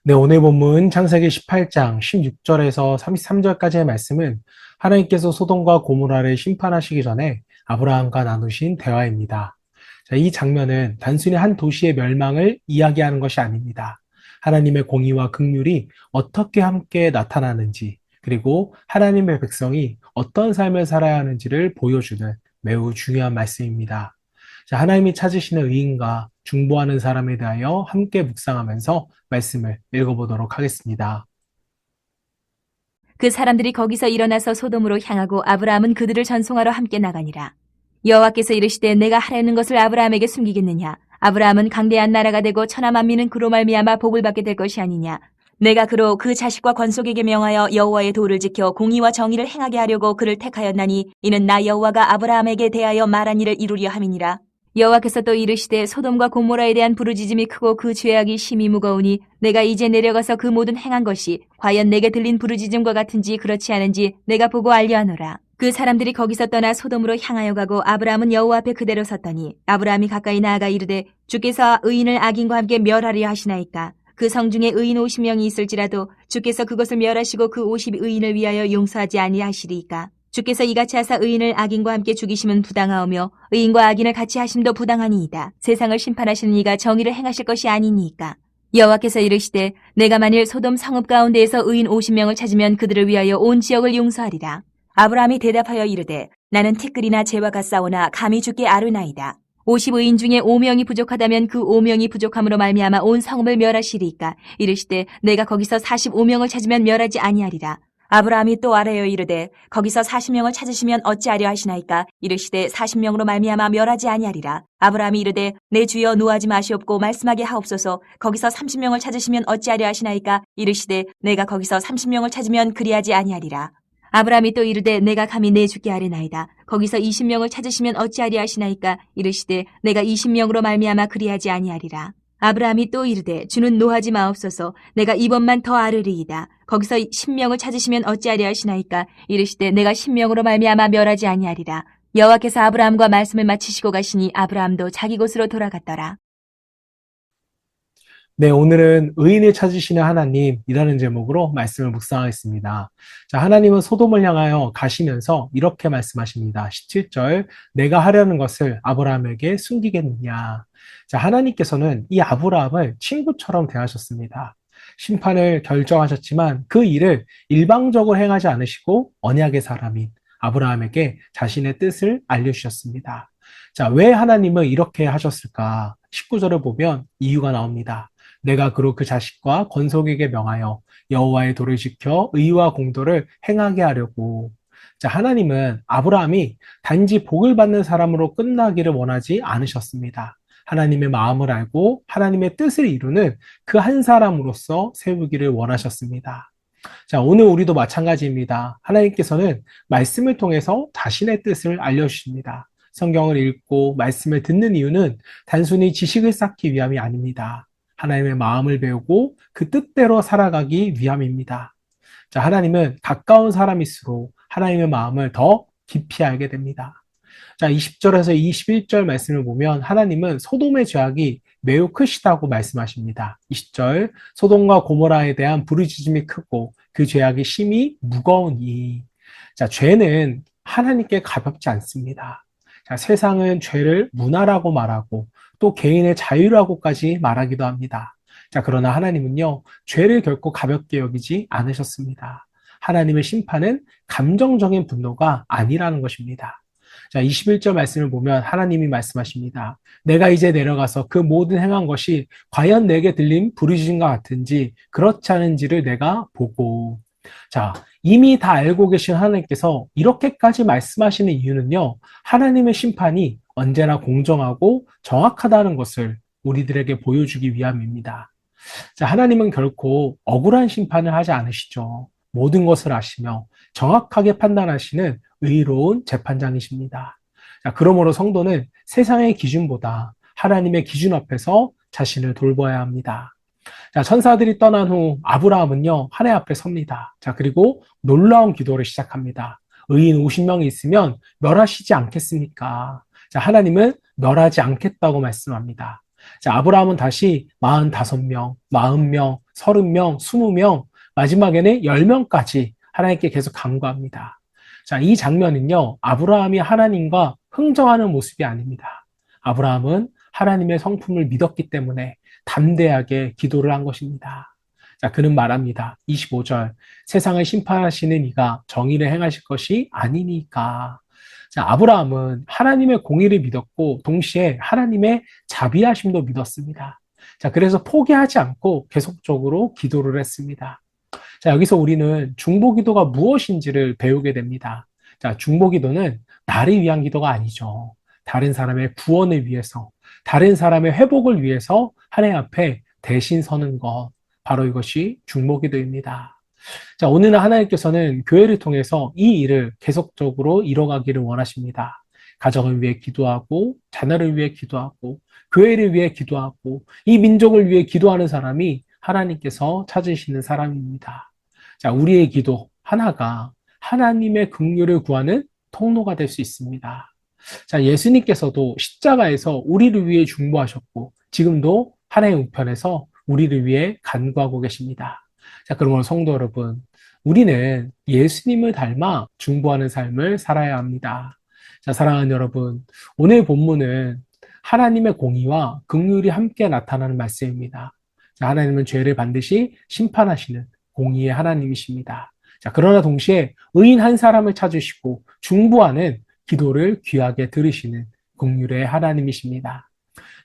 네, 오늘 본문 창세기 18장 16절에서 33절까지의 말씀은 하나님께서 소돔과 고모라를 심판하시기 전에 아브라함과 나누신 대화입니다. 자, 이 장면은 단순히 한 도시의 멸망을 이야기하는 것이 아닙니다. 하나님의 공의와 긍휼이 어떻게 함께 나타나는지, 그리고 하나님의 백성이 어떤 삶을 살아야 하는지를 보여주는 매우 중요한 말씀입니다. 자, 하나님이 찾으시는 의인과 중보하는 사람에 대하여 함께 묵상하면서 말씀을 읽어보도록 하겠습니다. 그 사람들이 거기서 일어나서 소돔으로 향하고 아브라함은 그들을 전송하러 함께 나가니라. 여호와께서 이르시되 내가 하려는 것을 아브라함에게 숨기겠느냐? 아브라함은 강대한 나라가 되고 천하 만민은 그로 말미암아 복을 받게 될 것이 아니냐? 내가 그로 그 자식과 권속에게 명하여 여호와의 도를 지켜 공의와 정의를 행하게 하려고 그를 택하였나니 이는 나 여호와가 아브라함에게 대하여 말한 일을 이루려 함이니라. 여호와께서 또 이르시되 소돔과 고모라에 대한 부르짖음이 크고 그 죄악이 심히 무거우니 내가 이제 내려가서 그 모든 행한 것이 과연 내게 들린 부르짖음과 같은지 그렇지 않은지 내가 보고 알려하노라. 그 사람들이 거기서 떠나 소돔으로 향하여 가고 아브라함은 여호와 앞에 그대로 섰더니 아브라함이 가까이 나아가 이르되 주께서 의인을 악인과 함께 멸하려 하시나이까? 그 성 중에 의인 50명이 있을지라도 주께서 그것을 멸하시고 그 50의인을 위하여 용서하지 아니하시리이까? 주께서 이같이 하사 의인을 악인과 함께 죽이심은 부당하오며 의인과 악인을 같이 하심도 부당하니이다. 세상을 심판하시는 이가 정의를 행하실 것이 아니니이까. 여호와께서 이르시되 내가 만일 소돔 성읍 가운데에서 의인 50명을 찾으면 그들을 위하여 온 지역을 용서하리라. 아브라함이 대답하여 이르되 나는 티끌이나 재와 같사오나 감히 주께 아뢰나이다. 50의인 중에 5명이 부족하다면 그 5명이 부족함으로 말미암아 온 성읍을 멸하시리이까. 이르시되 내가 거기서 45명을 찾으면 멸하지 아니하리라. 아브라함이 또 아뢰어 이르되 거기서 40명을 찾으시면 어찌하려 하시나이까? 이르시되 40명으로 말미암아 멸하지 아니하리라. 아브라함이 이르되 내 주여 노하지 마시옵고 말씀하게 하옵소서. 거기서 30명을 찾으시면 어찌하려 하시나이까? 이르시되 내가 거기서 30명을 찾으면 그리하지 아니하리라. 아브라함이 또 이르되 내가 감히 내 주께 아뢰나이다. 거기서 20명을 찾으시면 어찌하리 하시나이까? 이르시되 내가 20명으로 말미암아 그리하지 아니하리라. 아브라함이 또 이르되 주는 노하지 마옵소서. 내가 이번만 더 아뢰리이다. 거기서 10명을 찾으시면 어찌하리 하시나이까? 이르시되 내가 10명으로 말미암아 멸하지 아니하리라. 여호와께서 아브라함과 말씀을 마치시고 가시니 아브라함도 자기 곳으로 돌아갔더라. 네, 오늘은 의인을 찾으시는 하나님이라는 제목으로 말씀을 묵상하겠습니다. 자, 하나님은 소돔을 향하여 가시면서 이렇게 말씀하십니다. 17절, 내가 하려는 것을 아브라함에게 숨기겠느냐. 자, 하나님께서는 이 아브라함을 친구처럼 대하셨습니다. 심판을 결정하셨지만 그 일을 일방적으로 행하지 않으시고 언약의 사람인 아브라함에게 자신의 뜻을 알려주셨습니다. 자, 왜 하나님은 이렇게 하셨을까? 19절을 보면 이유가 나옵니다. 내가 그로 그 자식과 건속에게 명하여 여호와의 도를 지켜 의와 공도를 행하게 하려고. 자, 하나님은 아브라함이 단지 복을 받는 사람으로 끝나기를 원하지 않으셨습니다. 하나님의 마음을 알고 하나님의 뜻을 이루는 그 한 사람으로서 세우기를 원하셨습니다. 자, 오늘 우리도 마찬가지입니다. 하나님께서는 말씀을 통해서 자신의 뜻을 알려주십니다. 성경을 읽고 말씀을 듣는 이유는 단순히 지식을 쌓기 위함이 아닙니다. 하나님의 마음을 배우고 그 뜻대로 살아가기 위함입니다. 자, 하나님은 가까운 사람일수록 하나님의 마음을 더 깊이 알게 됩니다. 자, 20절에서 21절 말씀을 보면 하나님은 소돔의 죄악이 매우 크시다고 말씀하십니다. 20절, 소돔과 고모라에 대한 부르짖음이 크고 그 죄악이 심히 무거우니. 자, 죄는 하나님께 가볍지 않습니다. 자, 세상은 죄를 문화라고 말하고 또 개인의 자유라고까지 말하기도 합니다. 자, 그러나 하나님은요, 죄를 결코 가볍게 여기지 않으셨습니다. 하나님의 심판은 감정적인 분노가 아니라는 것입니다. 자, 21절 말씀을 보면 하나님이 말씀하십니다. 내가 이제 내려가서 그 모든 행한 것이 과연 내게 들린 부르짖음과 같은지 그렇지 않은지를 내가 보고. 자, 이미 다 알고 계신 하나님께서 이렇게까지 말씀하시는 이유는요, 하나님의 심판이 언제나 공정하고 정확하다는 것을 우리들에게 보여주기 위함입니다. 자, 하나님은 결코 억울한 심판을 하지 않으시죠. 모든 것을 아시며 정확하게 판단하시는 의로운 재판장이십니다. 자, 그러므로 성도는 세상의 기준보다 하나님의 기준 앞에서 자신을 돌봐야 합니다. 자, 천사들이 떠난 후 아브라함은요, 하나님 앞에 섭니다. 자, 그리고 놀라운 기도를 시작합니다. 의인 50명이 있으면 멸하시지 않겠습니까? 자, 하나님은 멸하지 않겠다고 말씀합니다. 자, 아브라함은 다시 45명, 40명, 30명, 20명, 마지막에는 10명까지 하나님께 계속 간구합니다. 자, 이 장면은요, 아브라함이 하나님과 흥정하는 모습이 아닙니다. 아브라함은 하나님의 성품을 믿었기 때문에 담대하게 기도를 한 것입니다. 자, 그는 말합니다. 25절. 세상을 심판하시는 이가 정의를 행하실 것이 아니니까. 자, 아브라함은 하나님의 공의를 믿었고 동시에 하나님의 자비하심도 믿었습니다. 자, 그래서 포기하지 않고 계속적으로 기도를 했습니다. 자, 여기서 우리는 중보기도가 무엇인지를 배우게 됩니다. 자, 중보기도는 나를 위한 기도가 아니죠. 다른 사람의 구원을 위해서, 다른 사람의 회복을 위해서 하나님 앞에 대신 서는 것, 바로 이것이 중보기도입니다. 자, 오늘은 하나님께서는 교회를 통해서 이 일을 계속적으로 이뤄가기를 원하십니다. 가정을 위해 기도하고, 자녀를 위해 기도하고, 교회를 위해 기도하고, 이 민족을 위해 기도하는 사람이 하나님께서 찾으시는 사람입니다. 자, 우리의 기도 하나가 하나님의 긍휼을 구하는 통로가 될 수 있습니다. 자, 예수님께서도 십자가에서 우리를 위해 중보하셨고, 지금도 하나님의 우편에서 우리를 위해 간구하고 계십니다. 자, 그러므로 성도 여러분, 우리는 예수님을 닮아 중보하는 삶을 살아야 합니다. 자, 사랑하는 여러분, 오늘 본문은 하나님의 공의와 긍휼이 함께 나타나는 말씀입니다. 자, 하나님은 죄를 반드시 심판하시는 공의의 하나님이십니다. 자, 그러나 동시에 의인 한 사람을 찾으시고 중보하는 기도를 귀하게 들으시는 긍휼의 하나님이십니다.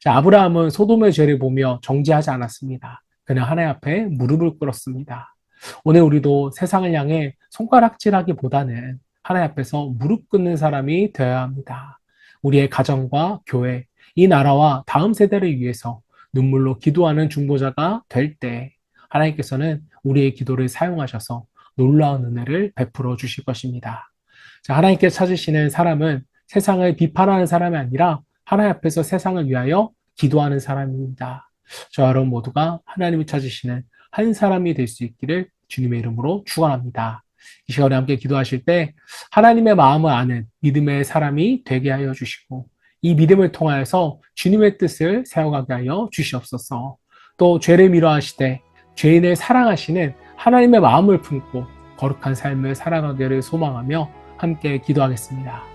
자, 아브라함은 소돔의 죄를 보며 정죄하지 않았습니다. 그냥 하나님 앞에 무릎을 꿇었습니다. 오늘 우리도 세상을 향해 손가락질하기보다는 하나님 앞에서 무릎 꿇는 사람이 되어야 합니다. 우리의 가정과 교회, 이 나라와 다음 세대를 위해서 눈물로 기도하는 중보자가 될 때 하나님께서는 우리의 기도를 사용하셔서 놀라운 은혜를 베풀어 주실 것입니다. 자, 하나님께 찾으시는 사람은 세상을 비판하는 사람이 아니라 하나님 앞에서 세상을 위하여 기도하는 사람입니다. 저 여러분 모두가 하나님을 찾으시는 한 사람이 될 수 있기를 주님의 이름으로 축원합니다. 이 시간에 함께 기도하실 때 하나님의 마음을 아는 믿음의 사람이 되게 하여 주시고 이 믿음을 통하여서 주님의 뜻을 세워가게 하여 주시옵소서. 또 죄를 미워하시되 죄인을 사랑하시는 하나님의 마음을 품고 거룩한 삶을 살아가기를 소망하며 함께 기도하겠습니다.